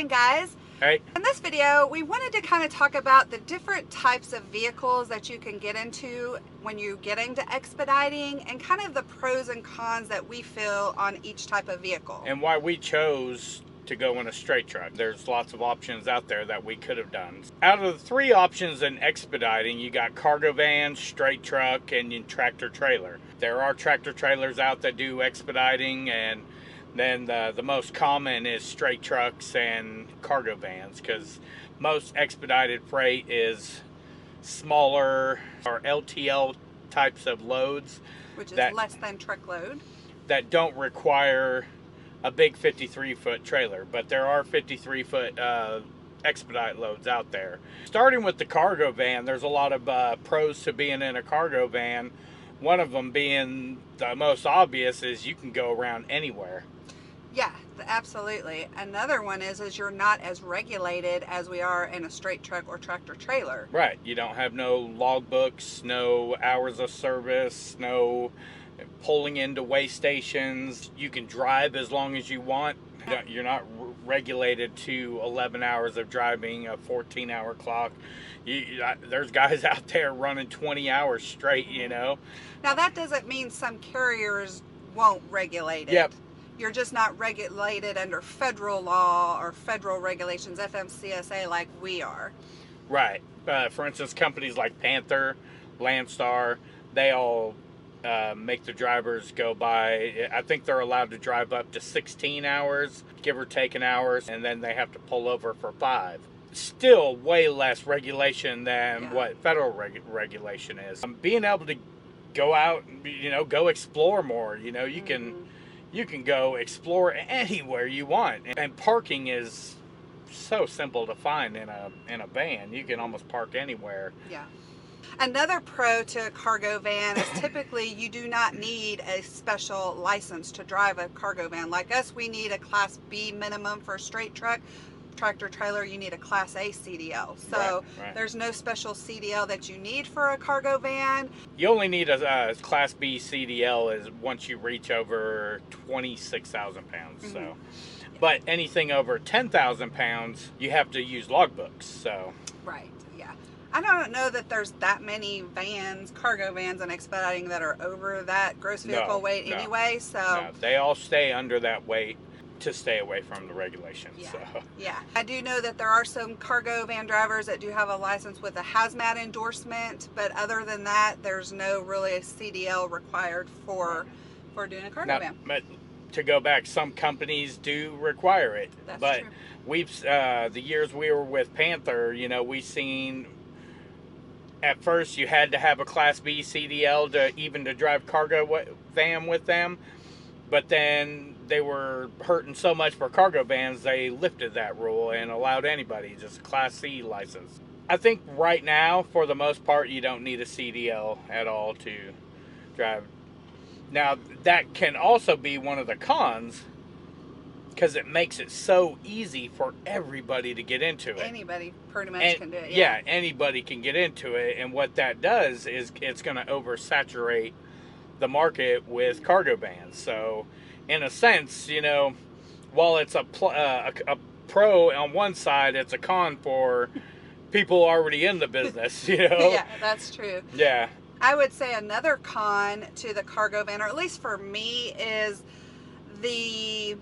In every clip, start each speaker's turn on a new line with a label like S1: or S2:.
S1: morning, guys.
S2: Hey.
S1: In this video, we wanted to kind of talk about the different types of vehicles that you can get into when you get into expediting and kind of the pros and cons that we feel on each type of vehicle.
S2: And why we chose to go in a straight truck. There's lots of options out there that we could have done. Out of the three options in expediting, you got cargo van, straight truck, and tractor trailer. There are tractor trailers out that do expediting, and then the most common is straight trucks and cargo vans, because most expedited freight is smaller or LTL types of loads,
S1: which is less than truckload,
S2: that don't require a big 53-foot trailer, but there are 53-foot expedite loads out there. Starting with the cargo van, there's a lot of pros to being in a cargo van. One of them being the most obvious is you can go around anywhere.
S1: Yeah, absolutely. Another one is you're not as regulated as we are in a straight truck or tractor trailer.
S2: Right. You don't have no log books, no hours of service, no pulling into way stations. You can drive as long as you want. You're not regulated to 11 hours of driving, a 14-hour clock. There's guys out there running 20 hours straight, you know.
S1: Now, that doesn't mean some carriers won't regulate it.
S2: Yep.
S1: You're just not regulated under federal law or federal regulations, FMCSA, like we are.
S2: Right. For instance, companies like Panther, Landstar, they all make the drivers go by. I think they're allowed to drive up to 16 hours, give or take an hour, and then they have to pull over for 5. Still way less regulation than what federal regulation is. Being able to go out, go explore more. You can go explore anywhere you want, and parking is so simple to find in a van. You can almost park anywhere.
S1: Yeah. Another pro to a cargo van is typically you do not need a special license to drive a cargo van. Like us, we need a Class B minimum for a straight truck. Tractor trailer, you need a Class A CDL. So
S2: right.
S1: There's no special CDL that you need for a cargo van.
S2: You only need a Class B CDL is once you reach over 26,000 pounds. Mm-hmm. So, but anything over 10,000 pounds, you have to use logbooks. So
S1: right. I don't know that there's that many vans, cargo vans and expediting that are over that gross vehicle weight anyway. So
S2: they all stay under that weight to stay away from the regulations.
S1: Yeah.
S2: So.
S1: Yeah. I do know that there are some cargo van drivers that do have a license with a hazmat endorsement, but other than that, there's no really a CDL required for doing a cargo van.
S2: But to go back, some companies do require it.
S1: That's
S2: but
S1: true.
S2: We've the years we were with Panther, we've seen. At first, you had to have a Class B CDL to drive cargo van with them, but then they were hurting so much for cargo vans, they lifted that rule and allowed anybody just a Class C license. I think right now, for the most part, you don't need a CDL at all to drive. Now, that can also be one of the cons, because it makes it so easy for everybody to get into it.
S1: Anybody pretty much can do it.
S2: Yeah, anybody can get into it. And what that does is it's going to oversaturate the market with cargo vans. So, in a sense, while it's a pro on one side, it's a con for people already in the business,
S1: Yeah, that's true.
S2: Yeah.
S1: I would say another con to the cargo van, or at least for me, is the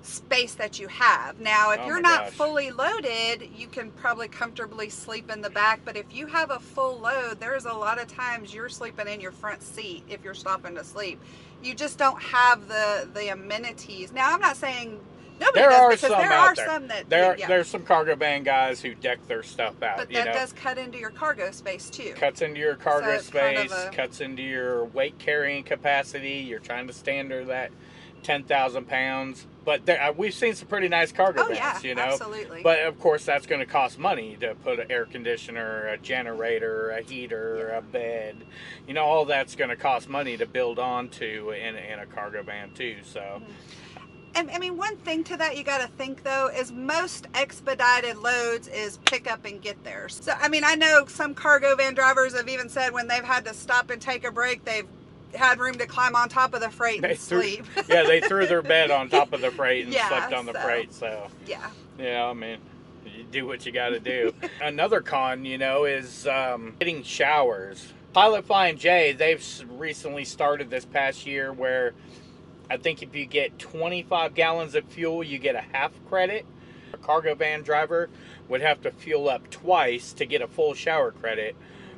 S1: space that you have. Now, if you're not fully loaded, you can probably comfortably sleep in the back, but if you have a full load, there's a lot of times you're sleeping in your front seat if you're stopping to sleep. You just don't have the amenities. Now, I'm not saying nobody does, because there are some that
S2: there's some cargo van guys who deck their stuff out.
S1: But that does cut into your cargo space too.
S2: Cuts into your cargo space, cuts into your weight carrying capacity. You're trying to stay under that 10,000 pounds. But we've seen some pretty nice cargo vans,
S1: absolutely.
S2: But of course, that's going to cost money to put an air conditioner, a generator, a heater, a bed. All that's going to cost money to build onto in a cargo van too. So.
S1: And I mean, one thing to that you got to think though is most expedited loads is pick up and get there. So I mean, I know some cargo van drivers have even said when they've had to stop and take a break, they've had room to climb on top of the freight and sleep.
S2: Yeah, they threw their bed on top of the freight and slept on the freight. So
S1: yeah,
S2: Yeah, I mean, you do what you got to do. Another con, you know, is getting showers. Pilot Flying J, they've recently started this past year where I think if you get 25 gallons of fuel, you get a half credit. A cargo van driver would have to fuel up twice to get a full shower credit,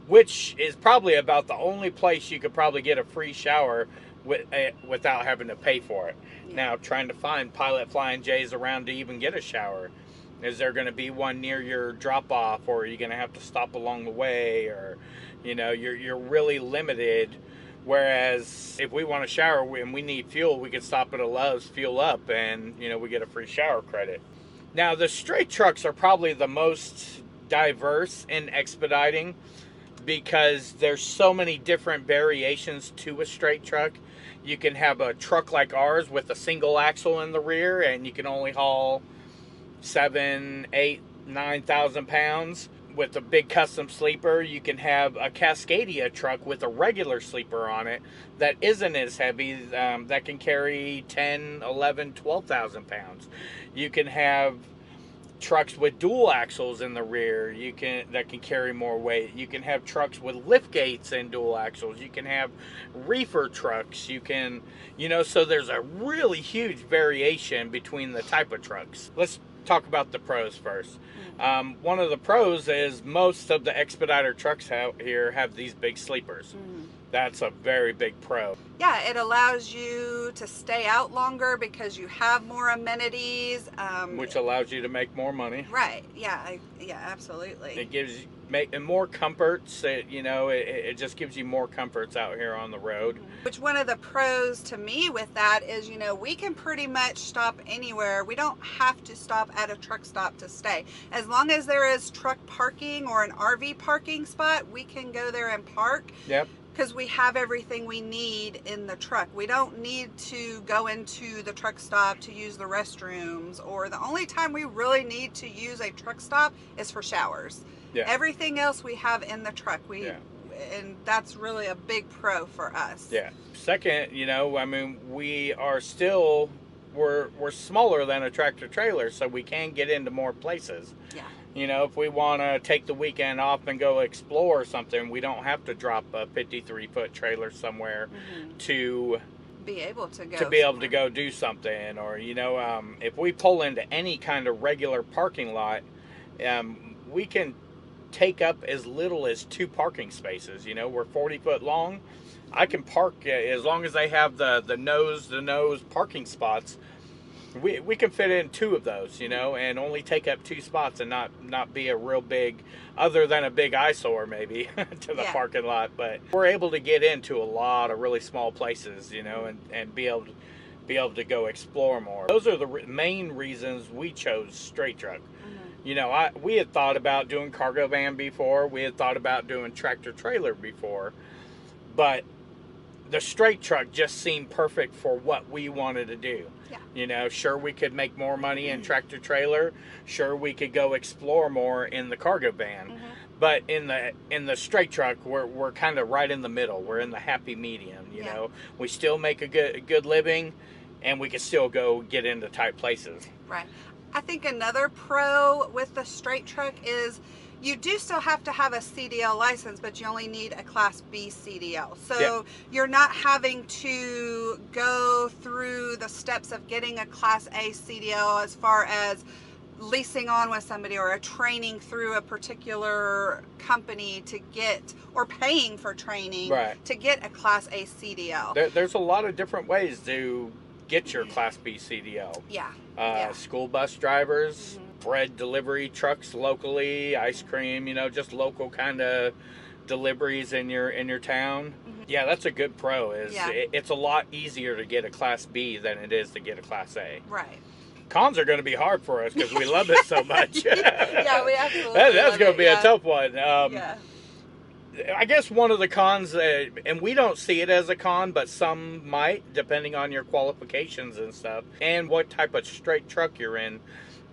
S2: which is probably about the only place you could probably get a free shower without having to pay for it. Yeah. Now, trying to find Pilot Flying J's around to even get a shower. Is there going to be one near your drop-off, or are you going to have to stop along the way, or, you know, you're really limited. Whereas if we want to shower and we need fuel, we can stop at a Love's, fuel up, and, you know, we get a free shower credit. Now, the straight trucks are probably the most diverse in expediting because there's so many different variations to a straight truck. You can have a truck like ours with a single axle in the rear, and you can only haul 7, 8, 9,000 pounds. With a big custom sleeper, you can have a Cascadia truck with a regular sleeper on it that isn't as heavy, that can carry 10, 11, 12,000 pounds. You can have trucks with dual axles in the rear that can carry more weight. You can have trucks with lift gates and dual axles. You can have reefer trucks. You can, you know, so there's a really huge variation between the type of trucks. Let's talk about the pros first. One of the pros is most of the Expediter trucks out here have these big sleepers. That's a very big pro.
S1: Yeah, it allows you to stay out longer because you have more amenities.
S2: Which allows you to make more money.
S1: Right, yeah, yeah, absolutely.
S2: It gives you more comforts. It just gives you more comforts out here on the road.
S1: Which one of the pros to me with that is, you know, we can pretty much stop anywhere. We don't have to stop at a truck stop to stay. As long as there is truck parking or an RV parking spot, we can go there and park.
S2: Yep.
S1: Because we have everything we need in the truck. We don't need to go into the truck stop to use the restrooms, or the only time we really need to use a truck stop is for showers. Yeah. Everything else we have in the truck. And that's really a big pro for us.
S2: Yeah. Second, you know, I mean, we're smaller than a tractor trailer, so we can get into more places.
S1: Yeah.
S2: You know, if we want to take the weekend off and go explore something, we don't have to drop a 53-foot trailer somewhere to
S1: be able to go
S2: do something. Or, you know, if we pull into any kind of regular parking lot, we can take up as little as 2 parking spaces. You know, we're 40 foot long. I can park as long as they have the nose parking spots. We can fit in 2 of those, you know, and only take up 2 spots and not be a real big, other than a big eyesore maybe to the parking lot. But we're able to get into a lot of really small places, you know, and be able to go explore more. Those are the main reasons we chose straight truck. You know, we had thought about doing cargo van before. We had thought about doing tractor trailer before, but the straight truck just seemed perfect for what we wanted to do.
S1: Yeah.
S2: You know, sure, we could make more money in tractor trailer. Sure, we could go explore more in the cargo van. But in the straight truck, we're kind of right in the middle. We're in the happy medium. You know, we still make a good living, and we can still go get into tight places.
S1: Right. I think another pro with the straight truck is you do still have to have a CDL license, but you only need a Class B CDL. So you're not having to go through the steps of getting a Class A CDL as far as leasing on with somebody or a training through a particular company to get, or paying for training to get a Class A CDL.
S2: There's a lot of different ways to get your Class B CDL. School bus drivers, bread delivery trucks locally, ice cream, you know, just local kind of deliveries in your town. Yeah, that's a good pro. It's a lot easier to get a Class B than it is to get a Class A.
S1: Right.
S2: Cons are going to be hard for us because we love it so much.
S1: Yeah, we absolutely
S2: that's going to be a tough one. I guess one of the cons, and we don't see it as a con, but some might, depending on your qualifications and stuff, and what type of straight truck you're in,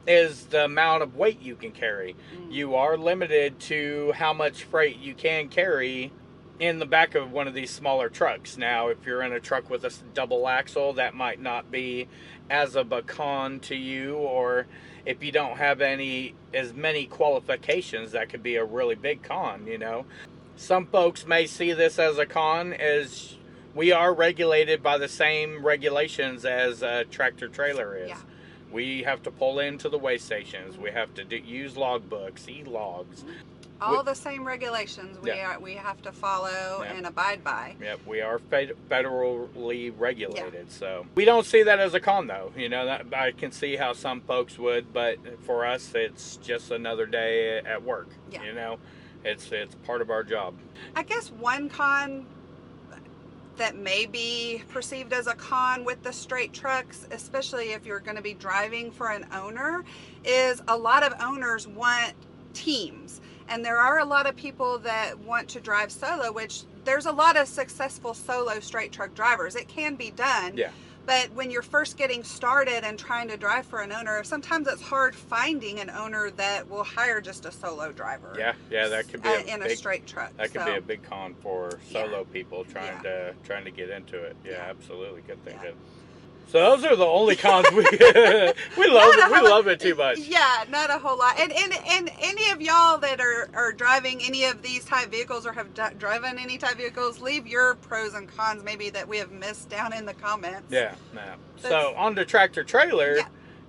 S2: is the amount of weight you can carry. You are limited to how much freight you can carry in the back of one of these smaller trucks. Now, if you're in a truck with a double axle, that might not be as of a con to you, or if you don't have as many qualifications, that could be a really big con, you know. Some folks may see this as a con, as we are regulated by the same regulations as a tractor trailer is.
S1: Yeah.
S2: We have to pull into the weigh stations. We have to use logbooks, e-logs.
S1: All the same regulations we have to follow and abide by.
S2: Yep, we are federally regulated, so we don't see that as a con, though. You know, that I can see how some folks would, but for us, it's just another day at work.
S1: Yeah.
S2: You know, it's part of our job.
S1: I guess one con that may be perceived as a con with the straight trucks, especially if you're going to be driving for an owner, is a lot of owners want teams. And there are a lot of people that want to drive solo, which there's a lot of successful solo straight truck drivers. It can be done.
S2: Yeah.
S1: But when you're first getting started and trying to drive for an owner, sometimes it's hard finding an owner that will hire just a solo driver.
S2: Yeah, that could be
S1: a straight truck.
S2: That could be a big con for solo people trying to get into it. Yeah, absolutely. Good thing. Good. So those are the only cons we love it too much.
S1: Yeah, not a whole lot. And any of y'all that are driving any of these type vehicles or have driven any type vehicles, leave your pros and cons maybe that we have missed down in the comments.
S2: Yeah. So on the tractor trailer,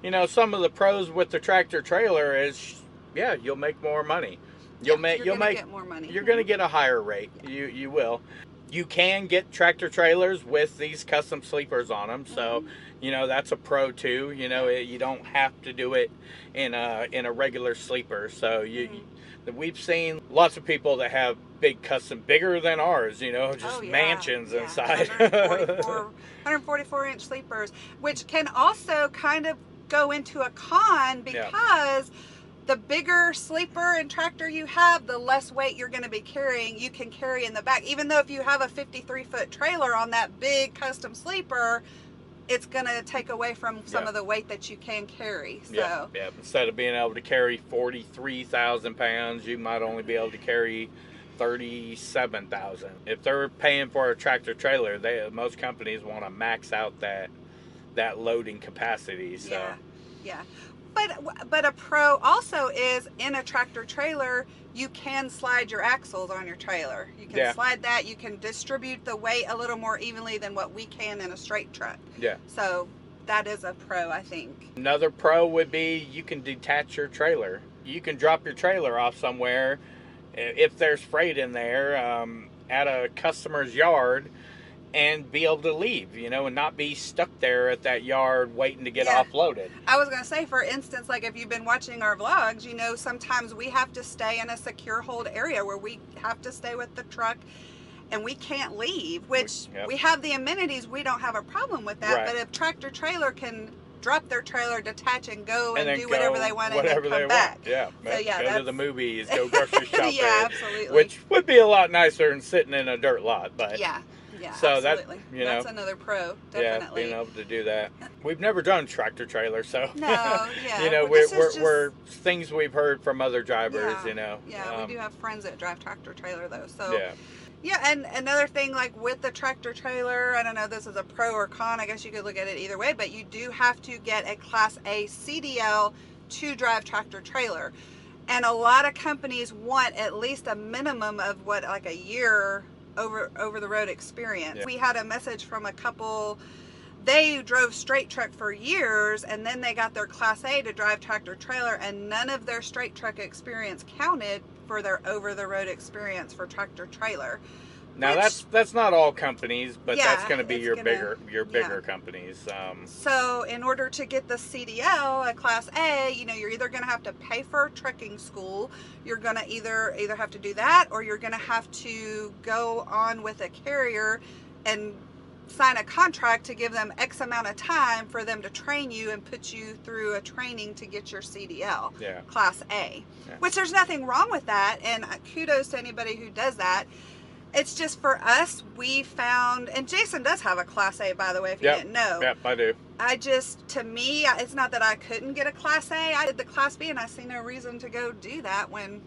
S2: you know, some of the pros with the tractor trailer is you'll make more money. You'll get more money. You're going to get a higher rate. You will. You can get tractor trailers with these custom sleepers on them, so you know that's a pro too. You know, you don't have to do it in a regular sleeper. So we've seen lots of people that have bigger than ours. You know, just mansions inside.
S1: 144-inch sleepers, which can also kind of go into a con because the bigger sleeper and tractor you have, the less weight you're going to be carrying. You can carry in the back. Even though if you have a 53-foot trailer on that big custom sleeper, it's going to take away from some of the weight that you can carry. So
S2: instead of being able to carry 43,000 pounds, you might only be able to carry 37,000. If they're paying for a tractor trailer, most companies want to max out that loading capacity. So
S1: yeah. But a pro also is in a tractor trailer, you can slide your axles on your trailer. You can slide that. You can distribute the weight a little more evenly than what we can in a straight truck.
S2: Yeah.
S1: So that is a pro, I think.
S2: Another pro would be you can detach your trailer. You can drop your trailer off somewhere if there's freight in there at a customer's yard, and be able to leave, you know, and not be stuck there at that yard waiting to get offloaded.
S1: I was going to say, for instance, like if you've been watching our vlogs, you know, sometimes we have to stay in a secure hold area where we have to stay with the truck and we can't leave, which we have the amenities. We don't have a problem with that. But if tractor trailer can drop their trailer, detach and go and do whatever they want and then come back.
S2: Yeah.
S1: So
S2: go to the movies, go grocery shopping.
S1: Absolutely.
S2: Which would be a lot nicer than sitting in a dirt lot, but so
S1: absolutely. That's another pro, definitely.
S2: Being able to do that. We've never done tractor trailer, so
S1: no,
S2: you know, we're things we've heard from other drivers. You know,
S1: we do have friends that drive tractor trailer though. So and another thing, like with the tractor trailer, I don't know if this is a pro or con. I guess you could look at it either way, but you do have to get a Class A CDL to drive tractor trailer, and a lot of companies want at least a minimum of like a year over the road experience. We had a message from a couple. They drove straight truck for years and then they got their Class A to drive tractor trailer, and none of their straight truck experience counted for their over the road experience for tractor trailer.
S2: Now that's not all companies, but that's going to be your bigger companies.
S1: So in order to get the CDL, a Class A, you know, you're either going to have to pay for trucking school. You're going to either have to do that, or you're going to have to go on with a carrier and sign a contract to give them X amount of time for them to train you and put you through a training to get your CDL, Class A. Which there's nothing wrong with that, and kudos to anybody who does that. It's just for us, we found, and Jason does have a Class A, by the way, if you didn't know.
S2: Yep, I do.
S1: To me, it's not that I couldn't get a Class A. I did the Class B, and I see no reason to go do that when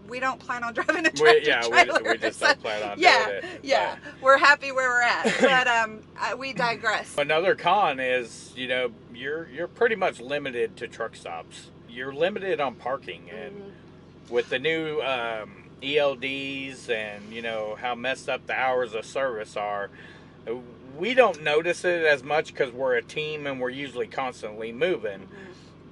S1: we don't plan on driving a tractor trailer.
S2: We just don't plan on doing it.
S1: Yeah, we're happy where we're at, but we digress.
S2: Another con is, you know, you're pretty much limited to truck stops. You're limited on parking, and with the new ELDs and, you know, how messed up the hours of service are, we don't notice it as much because we're a team and we're usually constantly moving.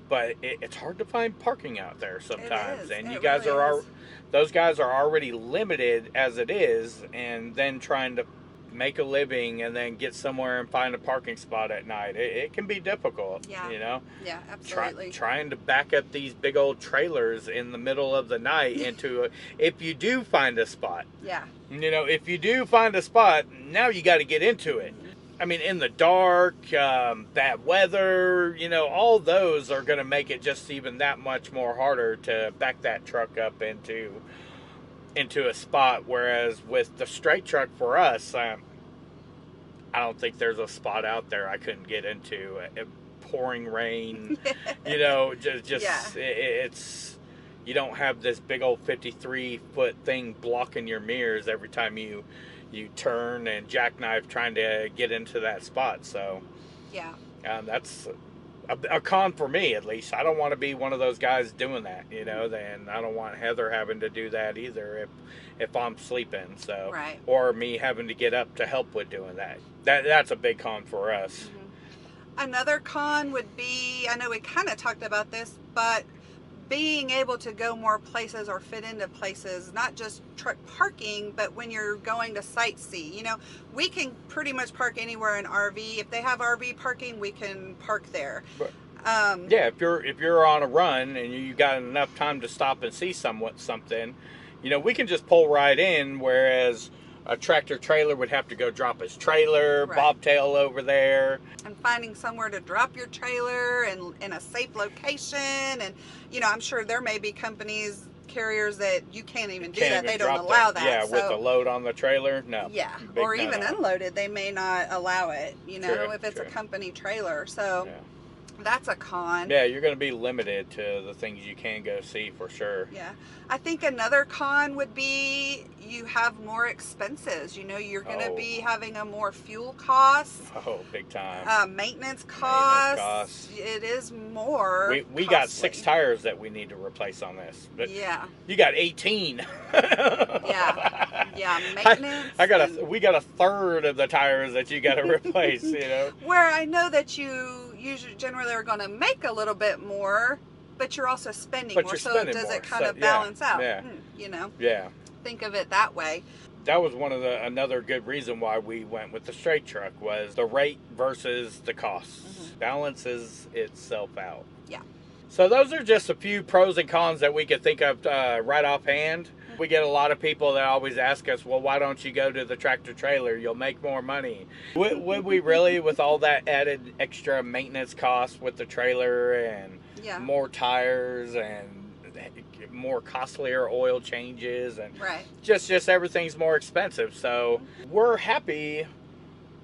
S2: But it's hard to find parking out there sometimes, and you guys are those guys are already limited as it is, and then trying to make a living and then get somewhere and find a parking spot at night, it can be difficult.
S1: Yeah.
S2: You know.
S1: Yeah, absolutely.
S2: Trying to back up these big old trailers in the middle of the night into if you do find a spot.
S1: Yeah.
S2: You know, if you do find a spot, now you got to get into it. I mean, in the dark, bad weather, you know, all those are going to make it just even that much more harder to back that truck up into a spot. Whereas with the straight truck for us, I don't think there's a spot out there I couldn't get into. Pouring rain, you know, it's you don't have this big old 53-foot thing blocking your mirrors every time you turn and jackknife trying to get into that spot. So
S1: yeah,
S2: that's a con for me, at least. I don't want to be one of those guys doing that, you know. Then I don't want Heather having to do that either if I'm sleeping. So
S1: right.
S2: Or me having to get up to help with doing that. That's a big con for us.
S1: Another con would be, I know we kind of talked about this, but being able to go more places or fit into places, not just truck parking, but when you're going to sightsee. You know, we can pretty much park anywhere in RV. If they have RV parking, we can park there.
S2: But, yeah, if you're on a run and you got enough time to stop and see something, you know, we can just pull right in, whereas a tractor trailer would have to go drop his trailer,
S1: right.
S2: bobtail over there.
S1: And finding somewhere to drop your trailer and in a safe location. And, you know, I'm sure there may be carriers that you can't even do that. They don't allow that.
S2: Yeah, so, with a load on the trailer, no.
S1: Yeah, or even unloaded, they may not allow it, you know, if it's a company trailer. So that's a con.
S2: Yeah, you're going to be limited to the things you can go see for sure.
S1: Yeah. I think another con would be you have more expenses. You know, you're going to be having a more fuel cost.
S2: Oh, big time.
S1: Maintenance costs. It is more
S2: We got 6 tires that we need to replace on this. But
S1: yeah.
S2: You got 18.
S1: Yeah, maintenance.
S2: We got a third of the tires that you got to replace, you know.
S1: Where I know that you usually generally are going to make a little bit more, but you're also spending more. So does it kind of balance out?
S2: Yeah.
S1: You know?
S2: Yeah.
S1: Think of it that way.
S2: That was another good reason why we went with the straight truck, was the rate versus the costs. Balances itself out.
S1: Yeah.
S2: So those are just a few pros and cons that we could think of right offhand. We get a lot of people that always ask us, well, why don't you go to the tractor trailer? You'll make more money. Would we really, with all that added extra maintenance costs with the trailer and more tires and more costlier oil changes and just everything's more expensive. So we're happy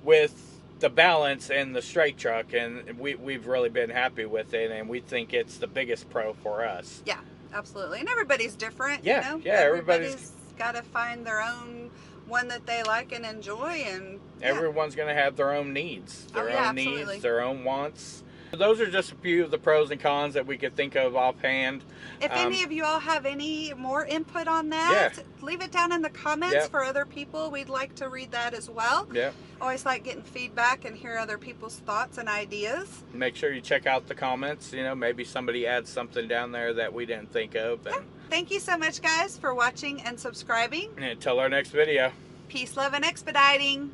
S2: with the balance and the straight truck, and we've really been happy with it, and we think it's the biggest pro for us.
S1: Yeah, absolutely. And everybody's different.
S2: Yeah,
S1: you know?
S2: yeah,
S1: everybody's got to find their own one that they like and enjoy, and
S2: everyone's going to have their own needs,
S1: absolutely.
S2: needs, their own wants. Those are just a few of the pros and cons that we could think of offhand.
S1: If any of you all have any more input on that, leave it down in the comments for other people. We'd like to read that as well.
S2: Yeah.
S1: Always like getting feedback and hear other people's thoughts and ideas.
S2: Make sure you check out the comments. You know, maybe somebody adds something down there that we didn't think of. And
S1: Thank you so much, guys, for watching and subscribing.
S2: until our next video.
S1: Peace, love, and expediting.